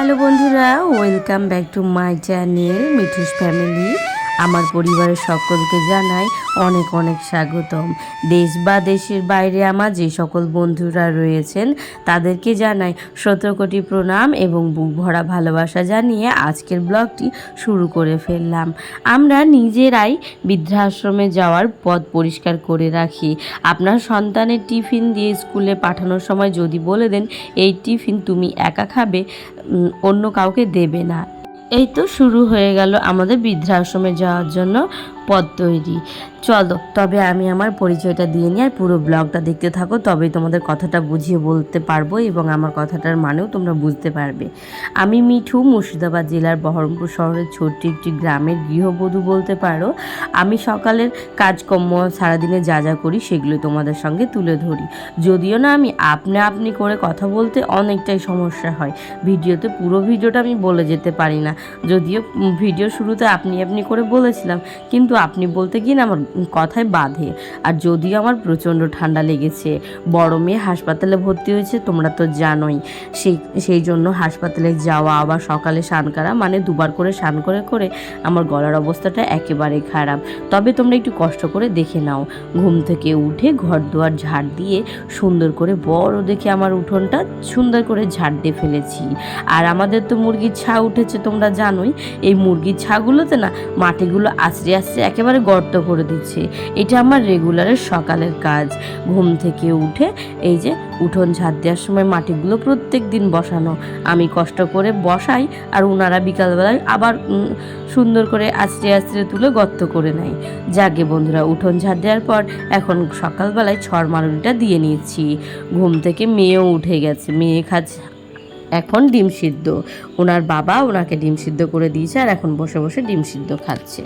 Hello বন্ধুরা, welcome back to my channel Mithu's family. আমার পরিবারের সকলকে জানাই অনেক অনেক স্বাগতম। দেশ বা দেশের বাইরে আমার যে সকল বন্ধুরা রয়েছেন তাদেরকে জানাই 17 কোটি প্রণাম এবং বুক ভরা ভালোবাসা জানিয়ে আজকের ব্লগটি শুরু করে ফেললাম। আমরা নিজেরাই বৃদ্ধাশ্রমে যাওয়ার পথ পরিষ্কার করে রাখি। আপনার সন্তানের টিফিন দিয়ে স্কুলে পাঠানোর সময় যদি বলে দেন এই টিফিন তুমি একা খাবে, অন্য কাউকে দেবে না। এই তো শুরু হয়ে গেল আমাদের বৃদ্ধাশ্রমে যাওয়ার জন্য পথ তৈরি। চলো তবে আমি আমার পরিচয়টা দিয়ে নিই আর পুরো ব্লগটা দেখতে থাকো, তবেই তোমাদের কথাটা বুঝিয়ে বলতে পারবো এবং আমার কথাটার মানেও তোমরা বুঝতে পারবে। আমি মিঠু, মুর্শিদাবাদ জেলার বহরমপুর শহরের ছোট্ট একটি গ্রামের গৃহবধূ বলতে পারো। আমি সকালের কাজকর্ম সারাদিনে যা যা করি সেগুলো তোমাদের সঙ্গে তুলে ধরি। যদিও না আমি আপনি করে কথা বলতে অনেকটাই সমস্যা হয়, ভিডিওতে পুরো ভিডিওটা আমি বলে যেতে পারি না। যদিও ভিডিও শুরুতে আপনি করে বলেছিলাম, কিন্তু আপনি বলতে গিয়ে না আমার কথায় বাধে। আর যদিও আমার প্রচণ্ড ঠান্ডা লেগেছে, বড় মেয়ে হাসপাতালে ভর্তি হয়েছে তোমরা তো জানোই। সেই জন্য হাসপাতালে যাওয়া, আবার সকালে স্নান করা, মানে দুবার করে স্নান করে আমার গলার অবস্থাটা একেবারে খারাপ। তবে তোমরা একটু কষ্ট করে দেখে নাও। ঘুম থেকে উঠে ঘর দুয়ার ঝাড় দিয়ে সুন্দর করে বড় দেখে আমার উঠোনটা সুন্দর করে ঝাড় দিয়ে ফেলেছি। আর আমাদের তো মুরগির ছা উঠেছে তোমরা জানোই। এই মুরগির ছাগুলোতে না মাটিগুলো আছড়ে একেবারে গর্ত করে দিচ্ছে। এটা আমার রেগুলারের সকালের কাজ। ঘুম থেকে উঠে এই যে উঠোন ঝাড় দেওয়ার সময় মাটিগুলো প্রত্যেক দিন বসানো, আমি কষ্ট করে বসাই আর ওনারা বিকালবেলায় আবার সুন্দর করে আছড়ে তুলে গর্ত করে নেয়। যাকে বন্ধুরা, উঠোন ঝাড় দেওয়ার পর এখন সকালবেলায় ছড়মারুনিটা দিয়ে নিয়েছি। ঘুম থেকে মেয়েও উঠে গেছে, মেয়ে খাচ্ছে এখন ডিম সিদ্ধ। ওনার বাবা ওনাকে ডিম সিদ্ধ করে দিয়েছে আর এখন বসে বসে ডিম সিদ্ধ খাচ্ছে।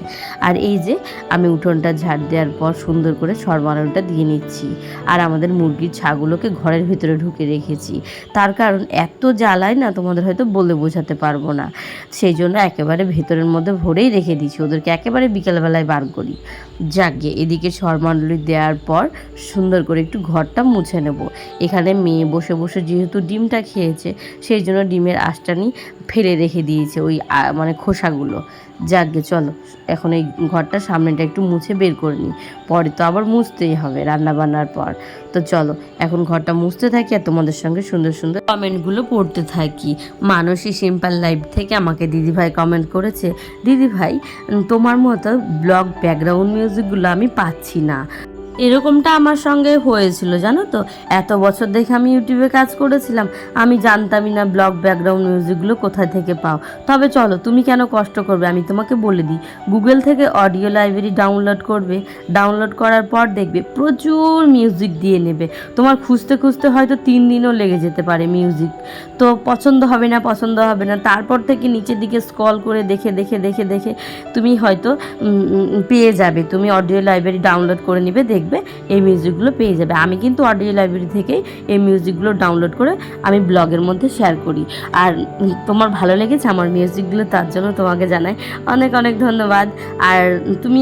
আর এই যে আমি উঠোনটা ঝাড় দেওয়ার পর সুন্দর করে ছড়মারনটা দিয়ে নিচ্ছি। আর আমাদের মুরগির ছাগুলোকে ঘরের ভিতরে ঢুকে রেখেছি, তার কারণ এত জ্বালায় না তোমাদের হয়তো বলে বোঝাতে পারবো না। সেই জন্য একেবারে ভেতরের মধ্যে ভরেই রেখে দিচ্ছি, ওদেরকে একেবারে বিকেলবেলায় বার করি। যাকে এদিকে ছড়মান্ডলি দেওয়ার পর সুন্দর করে একটু ঘরটা মুছে নেব। এখানে মেয়ে বসে বসে যেহেতু ডিমটা খেয়েছে সেই জন্য ডিমের আঁশটানি ফেলে রেখে দিয়েছে, ওই মানে খোসাগুলো। যাকে চলো এখন এই ঘরটা সামনেটা একটু মুছে বের করে নিই, পরে তো আবার মুছতেই হবে রান্না বান্নার পর। তো চলো এখন ঘরটা মুছতে থাকি আর তোমাদের সঙ্গে সুন্দর সুন্দর কমেন্টগুলো পড়তে থাকি। মানসী সিম্পল লাইফ থেকে আমাকে দিদিভাই কমেন্ট করেছে, দিদিভাই তোমার মতো ব্লগ ব্যাকগ্রাউন্ড মিউজিকগুলো আমি পাচ্ছি না। এরকমটা আমার সঙ্গে হয়েছিল জানো তো। এত বছর দেখে আমি ইউটিউবে কাজ করেছিলাম, আমি জানতামই না ব্লগ ব্যাকগ্রাউন্ড মিউজিকগুলো কোথা থেকে পাও। তবে চলো তুমি কেন কষ্ট করবে, আমি তোমাকে বলে দিই। গুগল থেকে অডিও লাইব্রেরি ডাউনলোড করবে, ডাউনলোড করার পর দেখবে প্রচুর মিউজিক দিয়ে নেবে। তোমার খুঁজতে খুঁজতে হয়তো 3 দিনও লেগে যেতে পারে মিউজিক। তো পছন্দ হবে না, তারপর থেকে নিচের দিকে স্ক্রল করে দেখে তুমি হয়তো পেয়ে যাবে। তুমি অডিও লাইব্রেরি ডাউনলোড করে নিবে, দেখবে এই মিউজিকগুলো পেয়ে যাবে। আমি কিন্তু অডিও লাইব্রেরি থেকেই এই মিউজিকগুলো ডাউনলোড করে আমি ব্লগের মধ্যে শেয়ার করি। আর তোমার ভালো লেগেছে আমার মিউজিকগুলো, তার জন্য তোমাকে জানাই অনেক অনেক ধন্যবাদ। আর তুমি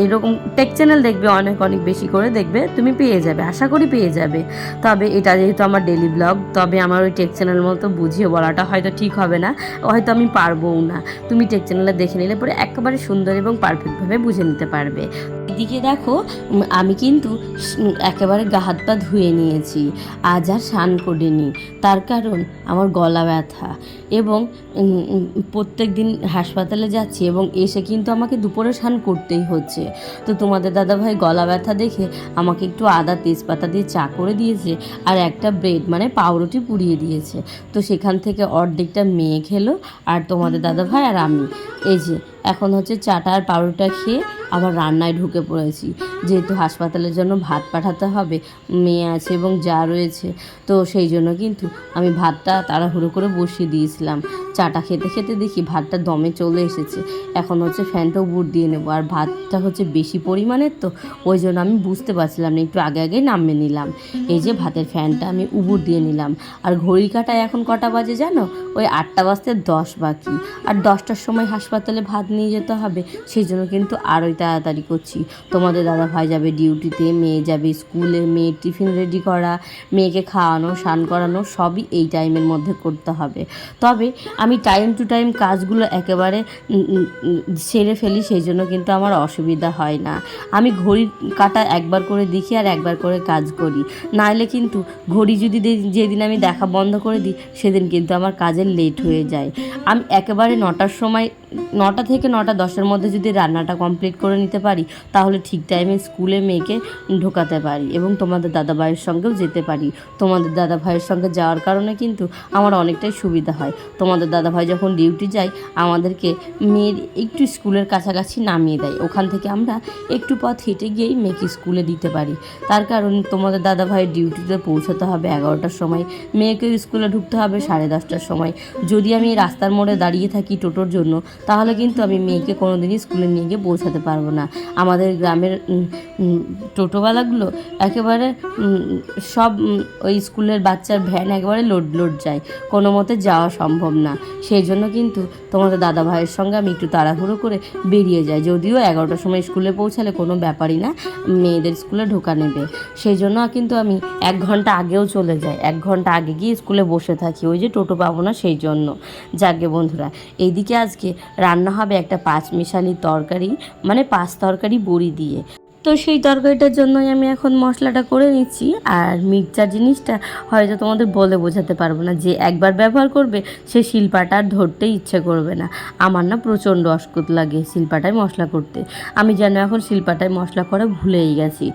এরকম টেক চ্যানেল দেখবে অনেক বেশি করে দেখবে, তুমি পেয়ে যাবে, আশা করি পেয়ে যাবে। তবে এটা যেহেতু আমার ডেলি ব্লগ, তবে আমার ওই টেক চ্যানেল মতো বুঝিয়ে বলাটা হয়তো ঠিক হবে না, হয়তো আমি পারবও না। তুমি টেক চ্যানেলে দেখে নিলে পরে একেবারে সুন্দর এবং পারফেক্টভাবে বুঝে নিতে পারবে। এদিকে দেখো আমি কিন্তু একেবারে গা হাত পা ধুয়ে নিয়েছি, আজ আর স্নান করিনি, তার কারণ আমার গলা ব্যথা এবং প্রত্যেক দিন হাসপাতালে যাচ্ছি এবং এসে কিন্তু আমাকে দুপুরে স্নান করতেই হচ্ছে। তো তোমাদের দাদাভাই গলা ব্যথা দেখে আমাকে একটু আদা তেজপাতা দিয়ে চা করে দিয়েছে আর একটা ব্রেড মানে পাউরুটি পুড়িয়ে দিয়েছে। তো সেখান থেকে অর্ধেকটা মেয়ে খেলো আর তোমাদের দাদাভাই আর আমি এই যে এখন হচ্ছে চাটা আর পাউরুটা খেয়ে আবার রান্নায় ঢুকে পড়েছি। যেহেতু হাসপাতালের জন্য ভাত পাঠাতে হবে, মেয়ে আছে এবং যা রয়েছে, তো সেই জন্য কিন্তু আমি ভাতটা তাড়াহুড়ো করে বসিয়ে দিয়েছিলাম। চাটা খেতে দেখি ভাতটা দমে চলে এসেছে। এখন হচ্ছে ফ্যানটা উপর দিয়ে নেবো, আর ভাতটা হচ্ছে বেশি পরিমাণের, তো ওই জন্য আমি বুঝতে পারছিলাম না, একটু আগে নামিয়ে নিলাম। এই যে ভাতের ফ্যানটা আমি উপর দিয়ে নিলাম। আর ঘড়ি কাটায় এখন কটা বাজে জানো? ওই 8টা বাজতে 10 বাকি। আর 10টার সময় হাসপাতালে ভাত নিয়ে যেতে হবে, সেই জন্য কিন্তু আরোই তাড়াতাড়ি করছি। তোমাদের দাদা ভাই যাবে ডিউটিতে, মেয়ে যাবে স্কুলে, মেয়ের টিফিন রেডি করা, মেয়েকে খাওয়ানো, স্নান করানো সবই এই টাইমের মধ্যে করতে হবে। তবে আমি টাইম টু টাইম কাজগুলো একেবারে সেরে ফেলি, সেই জন্য কিন্তু আমার অসুবিধা হয় না। আমি ঘড়ির কাঁটা একবার করে দেখি আর একবার করে কাজ করি, নাহলে কিন্তু ঘড়ি যদি যেদিন আমি দেখা বন্ধ করে দিই সেদিন কিন্তু আমার কাজের লেট হয়ে যায়। আমি একেবারে 9টার সময়, 9টা থেকে 9টা 10-এর মধ্যে যদি রান্নাটা কমপ্লিট করে নিতে পারি তাহলে ঠিক টাইমে স্কুলে মেয়েকে ঢোকাতে পারি এবং তোমাদের দাদাভাইয়ের সঙ্গেও যেতে পারি। তোমাদের দাদাভাইয়ের সঙ্গে যাওয়ার কারণে কিন্তু আমার অনেকটাই সুবিধা হয়। তোমাদের দাদাভাই যখন ডিউটি যায় আমাদেরকে মেয়ের একটু স্কুলের কাছাকাছি নামিয়ে দেয়, ওখান থেকে আমরা একটু পথ হেঁটে গিয়েই মেয়েকে স্কুলে দিতে পারি। তার কারণ তোমাদের দাদাভাইয়ের ডিউটিতে পৌঁছাতে হবে 11টার সময়, মেয়েকেও স্কুলে ঢুকতে হবে 10:30টার সময়। যদি আমি রাস্তার মোড়ে দাঁড়িয়ে থাকি টোটোর জন্য তাহলে কিন্তু আমি মেয়েকে কোনো দিনই স্কুলে নিয়ে গিয়ে পৌঁছাতে পারবো না। আমাদের গ্রামের টোটোওয়ালাগুলো একেবারে সব ওই স্কুলের বাচ্চার ভ্যান একেবারে লোড যায়, কোনো মতে যাওয়া সম্ভব না। সেই জন্য কিন্তু তোমাদের দাদা ভাইয়ের সঙ্গে আমি একটু তাড়াহুড়ো করে বেরিয়ে যাই, যদিও 11টার সময় স্কুলে পৌঁছালে কোনো ব্যাপারই না, মেয়েদের স্কুলে ঢোকা নেবে। সেই জন্য কিন্তু আমি 1 ঘন্টা আগেও চলে যাই, 1 ঘন্টা আগে গিয়ে স্কুলে বসে থাকি, ওই যে টোটো পাবো না সেই জন্য। যাকে বন্ধুরা, এইদিকে আজকে রান্না হবে একটা 5 মিশালি তরকারি, মানে 5 তরকারি বড়ি দিয়ে। তো সেই তরকারিটার জন্যই আমি এখন মশলাটা করে নিচ্ছি। আর মিক্সচার জিনিসটা হয়তো তোমাদের বলে বোঝাতে পারবো না, যে একবার ব্যবহার করবে সে শিলপাটা আর ধরতেই ইচ্ছে করবে না। আমার না প্রচণ্ড অস্কুত লাগে শিলপাটায় মশলা করতে, আমি যেন এখন শিলপাটায় মশলা করে ভুলেই গেছি।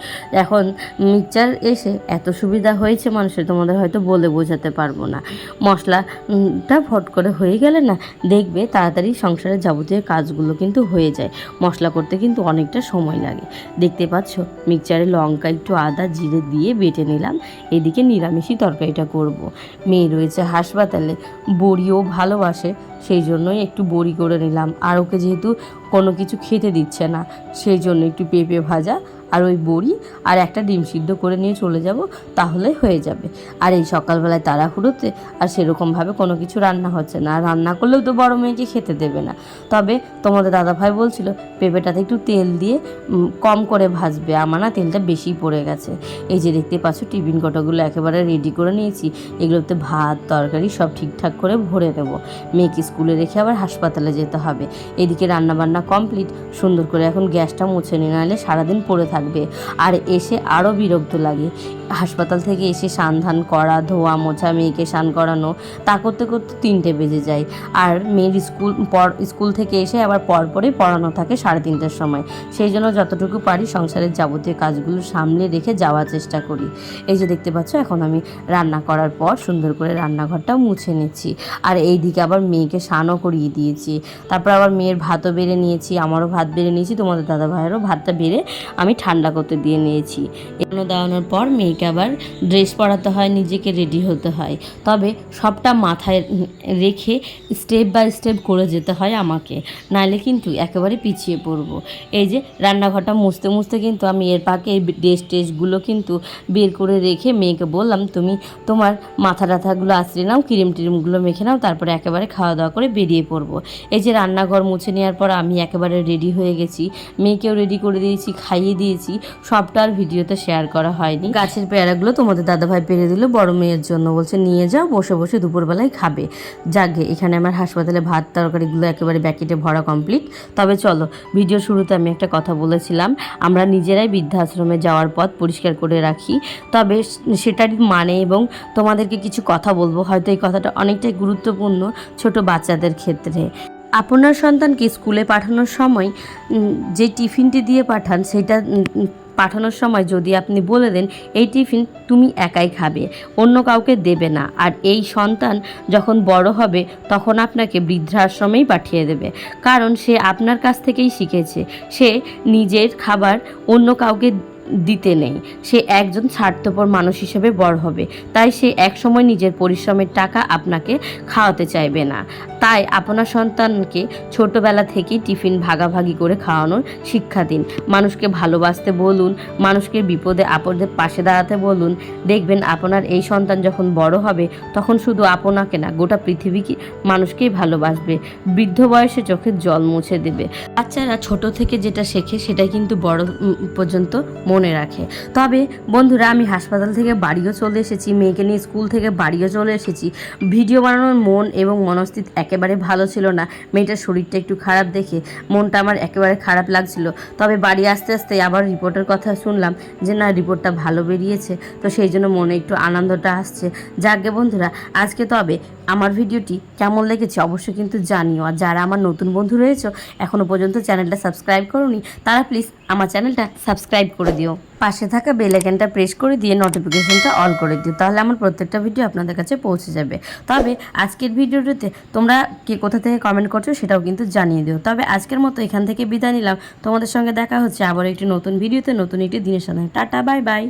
এখন মিক্সচার এসে এত সুবিধা হয়েছে মানুষের, তোমাদের হয়তো বলে বোঝাতে পারবো না। মশলাটা ফট করে হয়ে গেলে না দেখবে তাড়াতাড়ি সংসারের যাবতীয় কাজগুলো কিন্তু হয়ে যায়। মশলা করতে কিন্তু অনেকটা সময় লাগে। দেখতে পাচ্ছ মিক্সচারে লঙ্কা, একটু আদা, জিরে দিয়ে বেটে নিলাম। এদিকে নিরামিষই তরকারিটা করব। মেয়ে রয়েছে হাসপাতালে, বড়িও ভালোবাসে, সেই জন্যই একটু বড়ি করে নিলাম। আর ওকে যেহেতু কোনো কিছু খেতে দিচ্ছে না সেই জন্য একটু পেঁপে ভাজা আর ওই বড়ি আর একটা ডিম সিদ্ধ করে নিয়ে চলে যাব, তাহলে হয়ে যাবে। আর এই সকালবেলায় তাড়াহুড়োতে আর সেরকমভাবে কোনো কিছু রান্না হচ্ছে না, আর রান্না করলেও তো বড় মেয়েকে খেতে দেবে না। তবে তোমাদের দাদাভাই বলছিল পেঁপেটাতে একটু তেল দিয়ে কম করে ভাজবে, আমার না তেলটা বেশি পড়ে গেছে। এই যে দেখতে পাচ্ছ টিফিন কটাগুলো একেবারে রেডি করে নিয়েছি, এগুলোতে ভাত তরকারি সব ঠিকঠাক করে ভরে নেব। মেয়েকে স্কুলে রেখে আবার হাসপাতালে যেতে হবে। এদিকে রান্নাবান্না কমপ্লিট, সুন্দর করে এখন গ্যাসটা মুছে নিয়ে, নাহলে সারাদিন পড়ে থাকবে। আর এসে আরও বিরক্ত লাগে, হাসপাতাল থেকে এসে স্নান করা, ধোয়া মোছা, মেয়েকে স্নান করানো, তা করতে করতে 3টে বেজে যায়। আর মেয়ের স্কুল থেকে এসে আবার পরপরই পড়ানো থাকে 3:30টার সময়। সেই জন্য যতটুকু পারি সংসারের যাবতীয় কাজগুলো সামলে রেখে যাওয়ার চেষ্টা করি। এই যে দেখতে পাচ্ছ এখন আমি রান্না করার পর সুন্দর করে রান্নাঘরটাও মুছে নিচ্ছি। আর এই দিকে আবার মেয়েকে স্নানও করিয়ে দিয়েছি। তারপর আবার মেয়ের ভাতও বেড়ে নিয়েছি, আমারও ভাত বেড়ে নিয়েছি, তোমাদের দাদা ভাইয়েরও ভাতটা বেড়ে আমি ঠান্ডা করতে দিয়ে নিয়েছি। এগুলো দেওয়ানোর পর মেয়েকে আবার ড্রেস পরাতে হয়, নিজেকে রেডি হতে হয়। তবে সবটা মাথায় রেখে স্টেপ বাই স্টেপ করে যেতে হয় আমাকে, নাহলে কিন্তু একেবারে পিছিয়ে পড়ব। এই যে রান্নাঘরটা মুছতে মুছতে কিন্তু আমি এর পাকে এই টেস্টগুলো কিন্তু বের করে রেখে মেয়েকে বললাম, তুমি তোমার মাথা টাথাগুলো আঁচড়ে নাও, ক্রিম টিরিমগুলো মেখে নাও, তারপরে একেবারে খাওয়া দাওয়া করে বেরিয়ে পড়বো। এই যে রান্নাঘর মুছে নেওয়ার পর আমি একেবারে রেডি হয়ে গেছি, মেয়েকেও রেডি করে দিয়েছি, খাইয়ে দিয়েছি। সবটা আর ভিডিওতে শেয়ার করা হয়নি। গাছের পেয়ারাগুলো তোমাদের দাদাভাই পেরে দিল বড় মেয়ের জন্য, বলছে নিয়ে যাও, বসে বসে দুপুরবেলায় খাবে। যাকে এখানে আমার হাসপাতালে ভাত তরকারিগুলো একেবারে ব্যাকেটে ভরা কমপ্লিট। তবে চলো, ভিডিও শুরুতে আমি একটা কথা বলেছিলাম, আমরা নিজেরাই বৃদ্ধাশ্রমে যাওয়ার পথ পরিষ্কার করে রাখি। তবে সেটার মানে এবং তোমাদেরকে কিছু কথা বলবো, হয়তো এই কথাটা অনেকটাই গুরুত্বপূর্ণ ছোট বাচ্চাদের ক্ষেত্রে। আপনার সন্তানকে স্কুলে পাঠানোর সময় যে টিফিনটি দিয়ে পাঠান, সেটা পাঠানোর সময় যদি আপনি বলে দেন এই টিফিন তুমি একাই খাবে, অন্য কাউকে দেবে না, আর এই সন্তান যখন বড় হবে তখন আপনাকে বৃদ্ধাশ্রমেই পাঠিয়ে দেবে, কারণ সে আপনার কাছ থেকেই শিখেছে। সে নিজের খাবার অন্য কাউকে দিতে নেই। সে একজন স্বার্থপর মানুষ হিসেবে বড় হবে, তাই সে একসময় নিজের পরিশ্রমের টাকা আপনাকে খাওয়াতে চাইবে না। তাই আপনার সন্তানকে ছোটবেলা থেকেই টিফিন ভাগাভাগি করে খাওয়ানোর শিক্ষা দিন। মানুষকে ভালোবাসতে বলুন, মানুষকে বিপদে আপদে পাশে দাঁড়াতে বলুন। দেখবেন আপনার এই সন্তান যখন বড় হবে তখন শুধু আপনাকে না, গোটা পৃথিবীকে মানুষকেই ভালোবাসবে, বৃদ্ধ বয়সে চোখের জল মুছে দেবে। বাচ্চারা ছোট থেকে যেটা শেখে সেটাই কিন্তু বড় পর্যন্ত মনে রাখে। তবে বন্ধুরা, আমি হাসপাতাল থেকে বাড়িও চলে এসেছি, মেয়েকে নিয়ে স্কুল থেকে বাড়িও চলে এসেছি। ভিডিও বানানোর মন এবং মনস্থিতি একেবারে ভালো ছিল না। মেয়েটার শরীরটা একটু খারাপ দেখে মনটা আমার একেবারে খারাপ লাগছিল। তবে বাড়ি আসতে আসতে আবার রিপোর্টের কথা শুনলাম যে না, রিপোর্টটা ভালো বেরিয়েছে, তো সেই জন্য মনে একটু আনন্দটা আসছে। যাকে বন্ধুরা, আজকে তবে আমার ভিডিওটি কেমন লেগেছে অবশ্যই কিন্তু জানিও। আর যারা আমার নতুন বন্ধু রয়েছে এখনও পর্যন্ত চ্যানেলটা সাবস্ক্রাইব করোনি, তারা প্লিজ আমার চ্যানেলটা সাবস্ক্রাইব করে দিও। পাশে থাকা বেল আইকনটা প্রেস করে দিয়ে নোটিফিকেশনটা অল করে দিও, তাহলে আমার প্রত্যেকটা ভিডিও আপনাদের কাছে পৌঁছে যাবে। তবে আজকের ভিডিওটিতে তোমরা কে কোথা থেকে কমেন্ট করছো সেটাও কিন্তু জানিয়ে দিও। তবে আজকের মতো এখান থেকে বিদায় নিলাম। তোমাদের সঙ্গে দেখা হচ্ছে আবার একটি নতুন ভিডিওতে, নতুন একটি দিনের সঙ্গে। Tata, bye bye.